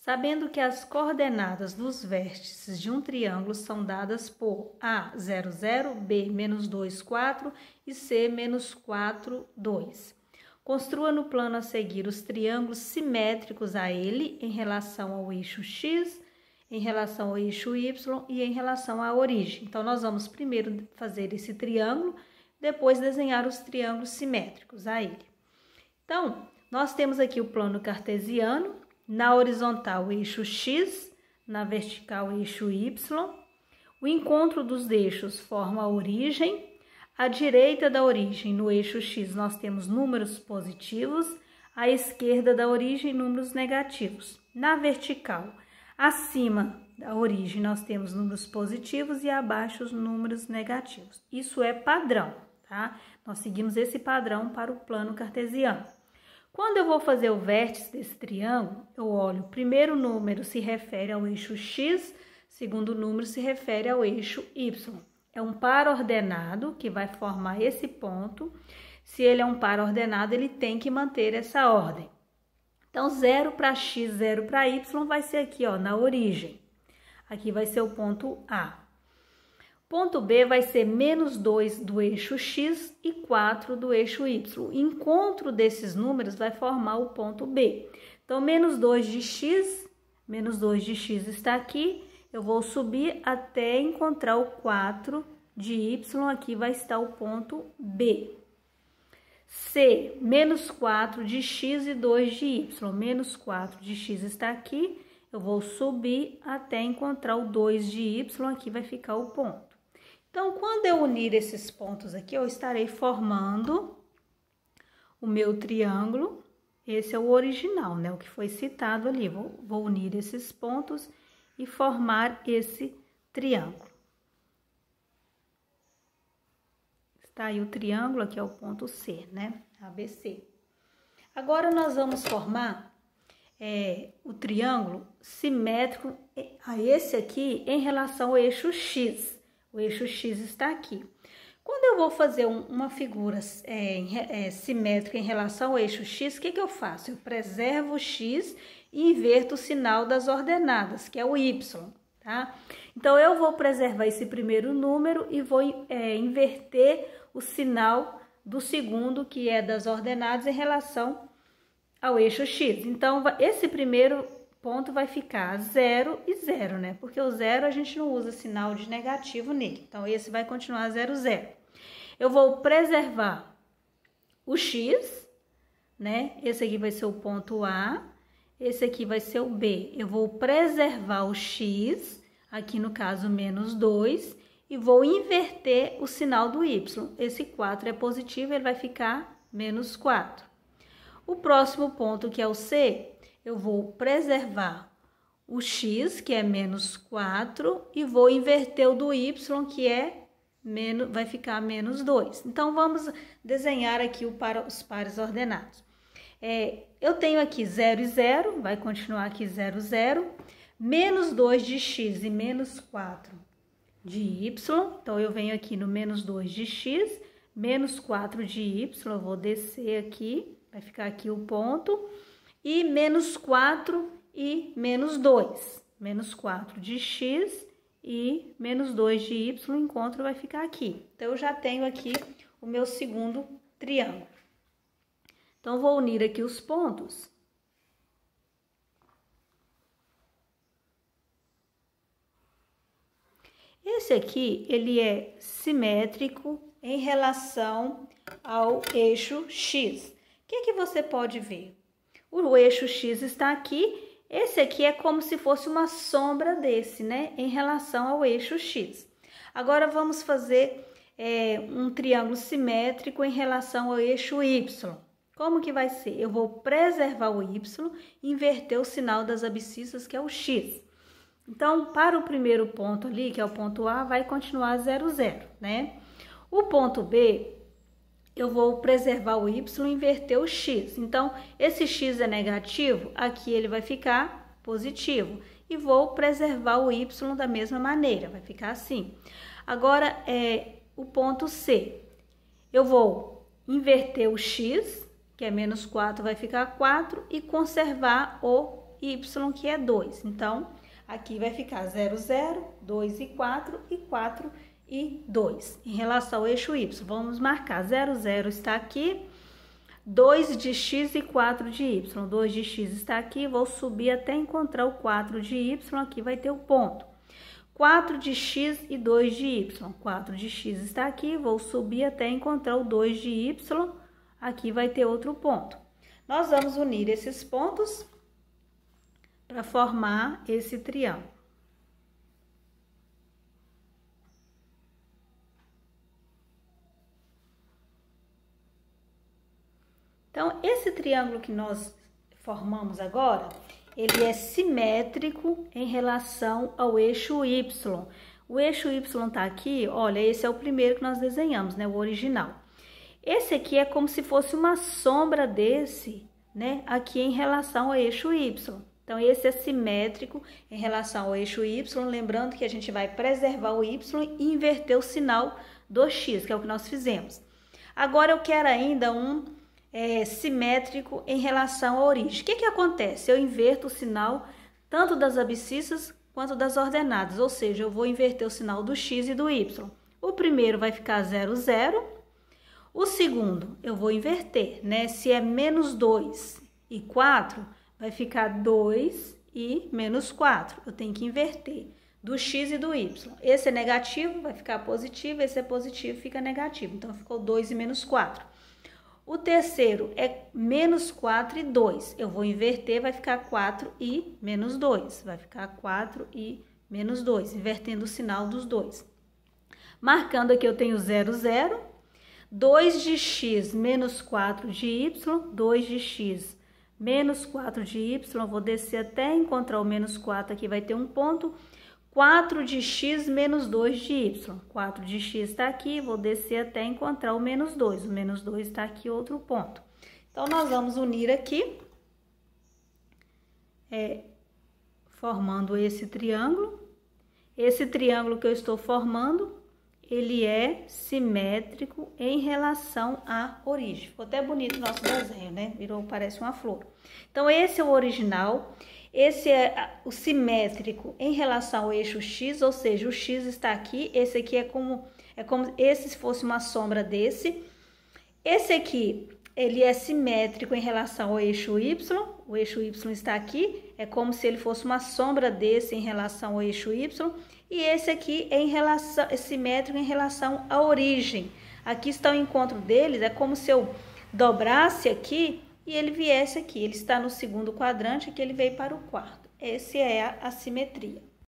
Sabendo que as coordenadas dos vértices de um triângulo são dadas por A, 0, 0, B, -2, 4 e C, -4, 2. Construa no plano a seguir os triângulos simétricos a ele em relação ao eixo X, em relação ao eixo Y e em relação à origem. Então, nós vamos primeiro fazer esse triângulo, depois desenhar os triângulos simétricos a ele. Então, nós temos aqui o plano cartesiano, na horizontal o eixo X, na vertical o eixo Y. O encontro dos eixos forma a origem. À direita da origem, no eixo X, nós temos números positivos, à esquerda da origem, números negativos. Na vertical, acima da origem, nós temos números positivos e abaixo os números negativos. Isso é padrão, tá? Nós seguimos esse padrão para o plano cartesiano. Quando eu vou fazer o vértice desse triângulo, eu olho, o primeiro número se refere ao eixo X, segundo número se refere ao eixo Y. É um par ordenado que vai formar esse ponto. Se ele é um par ordenado, ele tem que manter essa ordem. Então, 0 para X, 0 para Y vai ser aqui, ó, na origem. Aqui vai ser o ponto A. Ponto B vai ser -2 do eixo X e 4 do eixo Y. O encontro desses números vai formar o ponto B. Então, -2 de X está aqui. Eu vou subir até encontrar o 4 de Y, aqui vai estar o ponto B. C, -4 de X e 2 de Y. -4 de X está aqui, eu vou subir até encontrar o 2 de Y, aqui vai ficar o ponto. Então, quando eu unir esses pontos aqui, eu estarei formando o meu triângulo. Esse é o original, né? O que foi citado ali. Vou unir esses pontos e formar esse triângulo. Está aí o triângulo, aqui é o ponto C, né? ABC. Agora, nós vamos formar o triângulo simétrico a esse aqui em relação ao eixo X. O eixo X está aqui. Quando eu vou fazer uma figura simétrica em relação ao eixo X, o que eu faço? Eu preservo o X e inverto o sinal das ordenadas, que é o Y, tá? Então, eu vou preservar esse primeiro número e vou inverter o sinal do segundo, que é das ordenadas, em relação ao eixo X. Então, esse primeiro ponto vai ficar 0 e 0, né? Porque o 0 a gente não usa sinal de negativo nele. Então, esse vai continuar 0, 0. Eu vou preservar o X, né? Esse aqui vai ser o ponto A. Esse aqui vai ser o B. Eu vou preservar o X, aqui no caso -2, e vou inverter o sinal do Y. Esse 4 é positivo, ele vai ficar -4. O próximo ponto, que é o C, eu vou preservar o X, que é -4, e vou inverter o do Y, que vai ficar -2. Então, vamos desenhar aqui os pares ordenados. Eu tenho aqui 0 e 0, vai continuar aqui 0, 0, -2 de X e -4 de Y. Então, eu venho aqui no -2 de X, -4 de Y, eu vou descer aqui, vai ficar aqui o ponto, e -4 e -2. -4 de X e -2 de Y, o encontro vai ficar aqui. Então, eu já tenho aqui o meu segundo triângulo. Então, vou unir aqui os pontos. Esse aqui, ele é simétrico em relação ao eixo X. O que você pode ver? O eixo X está aqui, esse aqui é como se fosse uma sombra desse, né? Em relação ao eixo X. Agora, vamos fazer um triângulo simétrico em relação ao eixo Y. Como que vai ser? Eu vou preservar o Y e inverter o sinal das abscissas, que é o X. Então, para o primeiro ponto ali, que é o ponto A, vai continuar 0, 0, né? O ponto B, eu vou preservar o Y e inverter o X. Então, esse X é negativo, aqui ele vai ficar positivo. E vou preservar o Y da mesma maneira, vai ficar assim. Agora, o ponto C. Eu vou inverter o X, que é -4, vai ficar 4, e conservar o y, que é 2. Então, aqui vai ficar 0, 0, 2 e 4 e 2. Em relação ao eixo y, vamos marcar 0, 0 está aqui, 2 de x e 4 de y. 2 de x está aqui, vou subir até encontrar o 4 de y, aqui vai ter o ponto. 4 de x e 2 de y. 4 de x está aqui, vou subir até encontrar o 2 de y, aqui vai ter outro ponto. Nós vamos unir esses pontos para formar esse triângulo. Então, esse triângulo que nós formamos agora, ele é simétrico em relação ao eixo y. O eixo y tá aqui, olha, esse é o primeiro que nós desenhamos, né, o original. Esse aqui é como se fosse uma sombra desse, né, aqui em relação ao eixo y. Então, esse é simétrico em relação ao eixo y, lembrando que a gente vai preservar o y e inverter o sinal do x, que é o que nós fizemos. Agora, eu quero ainda um simétrico em relação à origem. O que acontece? Eu inverto o sinal tanto das abscissas quanto das ordenadas, ou seja, eu vou inverter o sinal do x e do y. O primeiro vai ficar 0, 0. O segundo eu vou inverter, né? Se é menos 2 e 4, vai ficar 2 e menos 4. Eu tenho que inverter do x e do y. Esse é negativo, vai ficar positivo, esse é positivo, fica negativo. Então, ficou 2 e menos 4. O terceiro é menos 4 e 2. Eu vou inverter, vai ficar 4 e menos 2. Vai ficar 4 e menos 2, invertendo o sinal dos dois. Marcando aqui, eu tenho 0, 0. 2 de x menos 4 de y. 2 de x menos 4 de y. Vou descer até encontrar o menos 4. Aqui vai ter um ponto. 4 de x menos 2 de y. 4 de x está aqui, vou descer até encontrar o menos 2. O menos 2 está aqui, outro ponto. Então, nós vamos unir aqui, formando esse triângulo. Esse triângulo que eu estou formando, ele é simétrico em relação à origem. Ficou até bonito o nosso desenho, né? Virou, parece uma flor. Então, esse é o original. Esse é o simétrico em relação ao eixo x, ou seja, o x está aqui, esse aqui é como esse se fosse uma sombra desse. Esse aqui, ele é simétrico em relação ao eixo y, o eixo y está aqui, é como se ele fosse uma sombra desse em relação ao eixo y. E esse aqui é simétrico em relação à origem. Aqui está o encontro deles, é como se eu dobrasse aqui e ele viesse aqui. Ele está no segundo quadrante, aqui ele veio para o quarto. Essa é a simetria.